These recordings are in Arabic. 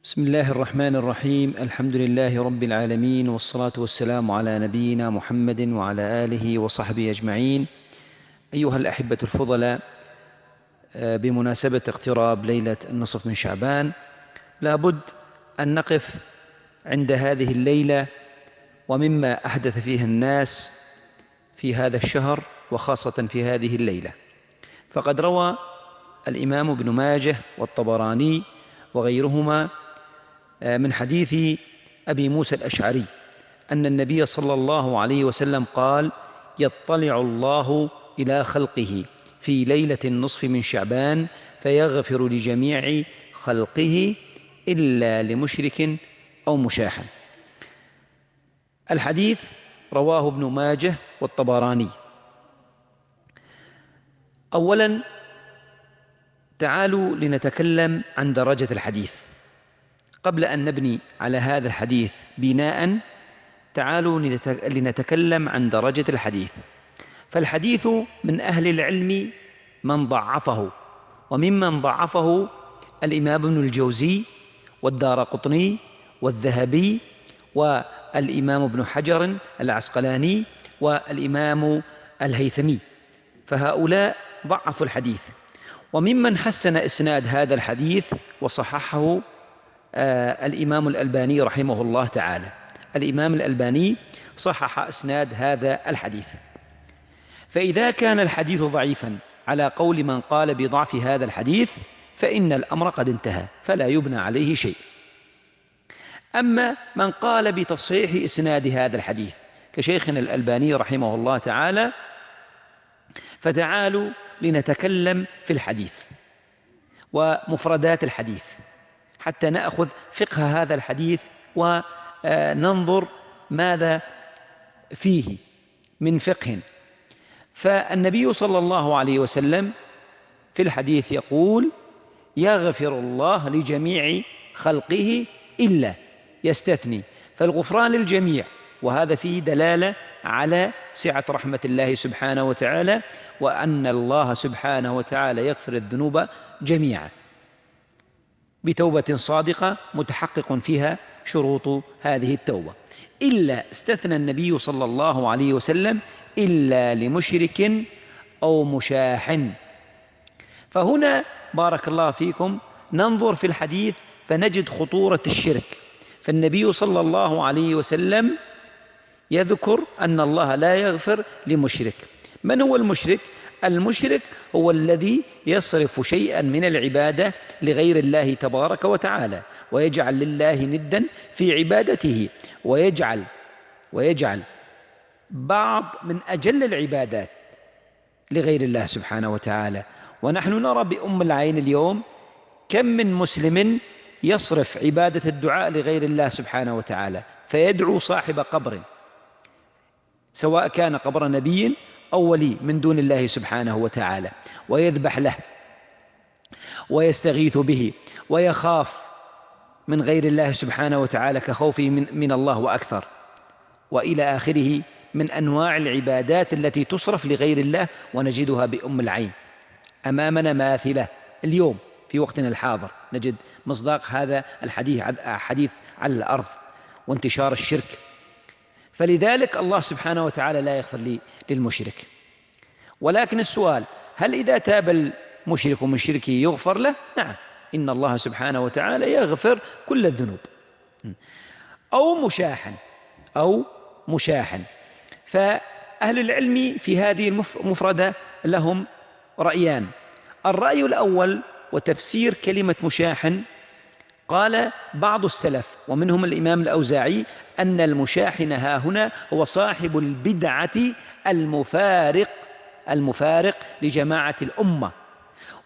بسم الله الرحمن الرحيم. الحمد لله رب العالمين، والصلاة والسلام على نبينا محمد وعلى آله وصحبه أجمعين. أيها الأحبة الفضلاء، بمناسبة اقتراب ليلة النصف من شعبان، لابد أن نقف عند هذه الليلة ومما أحدث فيها الناس في هذا الشهر، وخاصة في هذه الليلة. فقد روى الإمام ابن ماجه والطبراني وغيرهما من حديث أبي موسى الأشعري أن النبي صلى الله عليه وسلم قال: يطلع الله إلى خلقه في ليلة النصف من شعبان فيغفر لجميع خلقه إلا لمشرك أو مشاح. الحديث رواه ابن ماجه والطبراني. أولا، تعالوا لنتكلم عن درجة الحديث. قبل أن نبني على هذا الحديث بناء، تعالوا لنتكلم عن درجة الحديث. فالحديث من أهل العلم من ضعفه، وممن ضعفه الإمام ابن الجوزي والدارقطني والذهبي والإمام ابن حجر العسقلاني والإمام الهيثمي، فهؤلاء ضعفوا الحديث. وممن حسن إسناد هذا الحديث وصححه الإمام الألباني رحمه الله تعالى. الإمام الألباني صحح إسناد هذا الحديث. فإذا كان الحديث ضعيفا على قول من قال بضعف هذا الحديث، فإن الأمر قد انتهى، فلا يبنى عليه شيء. أما من قال بتصحيح إسناد هذا الحديث كشيخنا الألباني رحمه الله تعالى، فتعالوا لنتكلم في الحديث ومفردات الحديث حتى نأخذ فقه هذا الحديث وننظر ماذا فيه من فقه. فالنبي صلى الله عليه وسلم في الحديث يقول: يغفر الله لجميع خلقه إلا، يستثني، فالغفران للجميع، وهذا فيه دلالة على سعة رحمة الله سبحانه وتعالى، وأن الله سبحانه وتعالى يغفر الذنوب جميعا بتوبة صادقة متحقق فيها شروط هذه التوبة. إلا، استثنى النبي صلى الله عليه وسلم: إلا لمشرك أو مشاح. فهنا بارك الله فيكم ننظر في الحديث فنجد خطورة الشرك. فالنبي صلى الله عليه وسلم يذكر أن الله لا يغفر لمشرك. من هو المشرك؟ المشرك هو الذي يصرف شيئا من العبادة لغير الله تبارك وتعالى، ويجعل لله ندا في عبادته، ويجعل بعض من أجل العبادات لغير الله سبحانه وتعالى. ونحن نرى بأم العين اليوم كم من مسلم يصرف عبادة الدعاء لغير الله سبحانه وتعالى، فيدعو صاحب قبر، سواء كان قبر نبي أو ولي من دون الله سبحانه وتعالى، ويذبح له ويستغيث به ويخاف من غير الله سبحانه وتعالى كخوفه من الله وأكثر، وإلى آخره من أنواع العبادات التي تصرف لغير الله، ونجدها بأم العين أمامنا ماثلة اليوم في وقتنا الحاضر. نجد مصداق هذا الحديث على الأرض وانتشار الشرك. فلذلك الله سبحانه وتعالى لا يغفر للمشرك. ولكن السؤال: هل إذا تاب المشرك من شركه يغفر له؟ نعم، إن الله سبحانه وتعالى يغفر كل الذنوب. أو مشاحا. فأهل العلم في هذه المفردة لهم رأيان. الرأي الأول وتفسير كلمة مشاحا، قال بعض السلف ومنهم الإمام الأوزاعي أن المشاحن ها هنا هو صاحب البدعة المفارق لجماعة الأمة.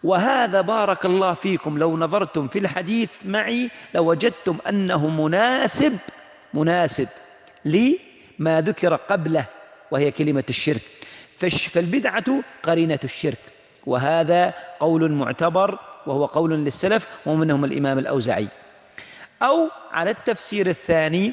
وهذا بارك الله فيكم لو نظرتم في الحديث معي لوجدتم أنه مناسب لما ذكر قبله، وهي كلمة الشرك. فالبدعة قرينة الشرك، وهذا قول معتبر وهو قول للسلف ومنهم الإمام الأوزاعي. أو على التفسير الثاني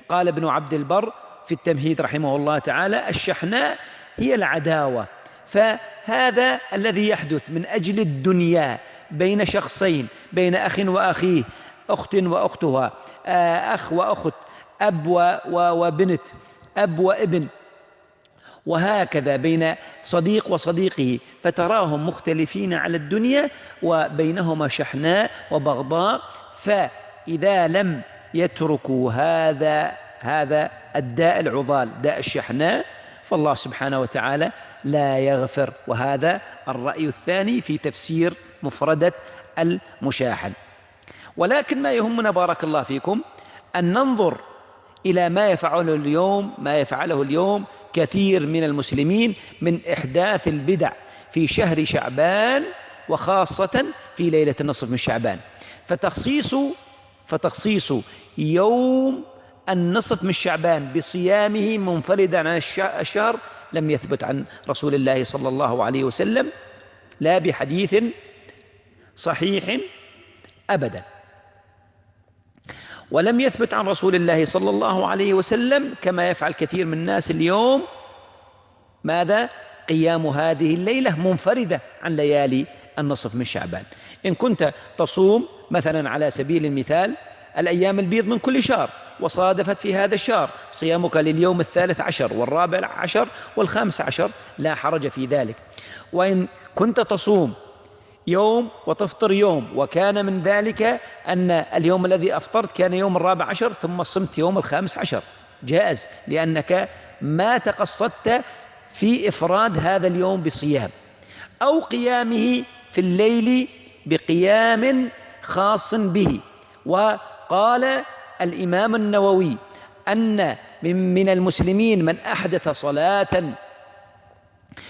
قال ابن عبد البر في التمهيد رحمه الله تعالى: الشحناء هي العداوة. فهذا الذي يحدث من أجل الدنيا بين شخصين، بين أخ وأخيه، أخت وأختها، أخ وأخت، أب وبنت، أب وابن، وهكذا بين صديق وصديقه، فتراهم مختلفين على الدنيا وبينهما شحناء وبغضاء. فإذا لم يتركوا هذا الداء العضال، داء الشحناء، فالله سبحانه وتعالى لا يغفر. وهذا الرأي الثاني في تفسير مفردة المشاحن. ولكن ما يهمنا بارك الله فيكم أن ننظر إلى ما يفعله اليوم كثير من المسلمين من إحداث البدع في شهر شعبان، وخاصة في ليلة النصف من شعبان. فتخصيص يوم النصف من شعبان بصيامه منفردا عن الشهر لم يثبت عن رسول الله صلى الله عليه وسلم، لا بحديث صحيح أبدا. ولم يثبت عن رسول الله صلى الله عليه وسلم كما يفعل كثير من الناس اليوم ماذا؟ قيام هذه الليلة منفردة عن ليالي النصف من شعبان. إن كنت تصوم مثلا على سبيل المثال الأيام البيض من كل شهر، وصادفت في هذا الشهر صيامك لليوم 13 و14 و15، لا حرج في ذلك. وإن كنت تصوم يوم وتفطر يوم، وكان من ذلك أن اليوم الذي أفطرت كان يوم 14 ثم صمت يوم 15، جائز، لأنك ما تقصدت في إفراد هذا اليوم بصيام، أو قيامه في الليل بقيام خاص به. وقال الإمام النووي أن من المسلمين من أحدث صلاة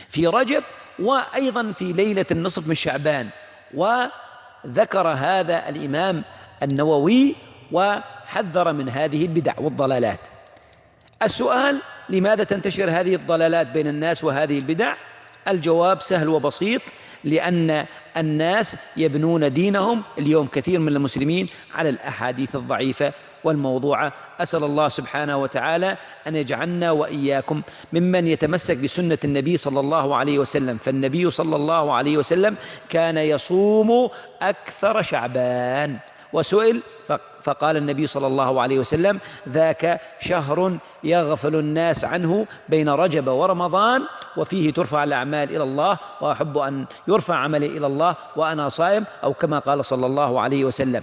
في رجب وأيضا في ليلة النصف من شعبان، وذكر هذا الإمام النووي وحذر من هذه البدع والضلالات. السؤال: لماذا تنتشر هذه الضلالات بين الناس وهذه البدع؟ الجواب سهل وبسيط: لأن الناس يبنون دينهم اليوم كثير من المسلمين على الأحاديث الضعيفة والموضوعة. أسأل الله سبحانه وتعالى أن يجعلنا وإياكم ممن يتمسك بسنة النبي صلى الله عليه وسلم. فالنبي صلى الله عليه وسلم كان يصوم أكثر شعبان، وسئل فقال النبي صلى الله عليه وسلم: ذاك شهر يغفل الناس عنه بين رجب ورمضان، وفيه ترفع الأعمال إلى الله، وأحب أن يرفع عملي إلى الله وأنا صائم، أو كما قال صلى الله عليه وسلم.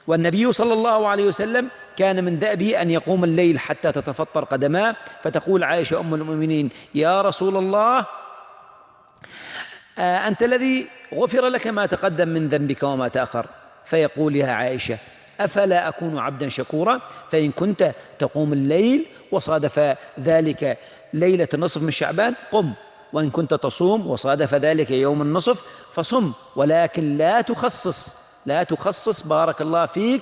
والنبي صلى الله عليه وسلم كان من دأبه أن يقوم الليل حتى تتفطر قدماه، فتقول عائشة أم المؤمنين: يا رسول الله، أنت الذي غفر لك ما تقدم من ذنبك وما تأخر. فيقول يا عائشة: أفلا أكون عبدا شكورا؟ فإن كنت تقوم الليل وصادف ذلك ليلة النصف من شعبان قم، وإن كنت تصوم وصادف ذلك يوم النصف فصم، ولكن لا تخصص بارك الله فيك.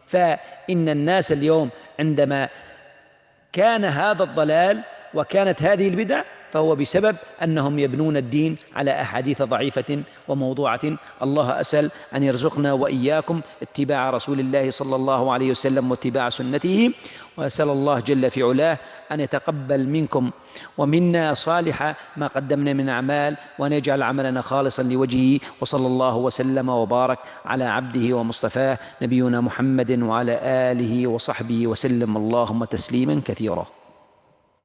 فإن الناس اليوم عندما كان هذا الضلال وكانت هذه البدع فهو بسبب أنهم يبنون الدين على أحاديث ضعيفة وموضوعة. الله أسأل أن يرزقنا وإياكم اتباع رسول الله صلى الله عليه وسلم واتباع سنته، وأسأل الله جل في علاه أن يتقبل منكم ومنا صالح ما قدمنا من أعمال، وأن يجعل عملنا خالصا لوجهه. وصلى الله وسلم وبارك على عبده ومصطفاه نبينا محمد وعلى آله وصحبه وسلم، اللهم تسليما كثيرا.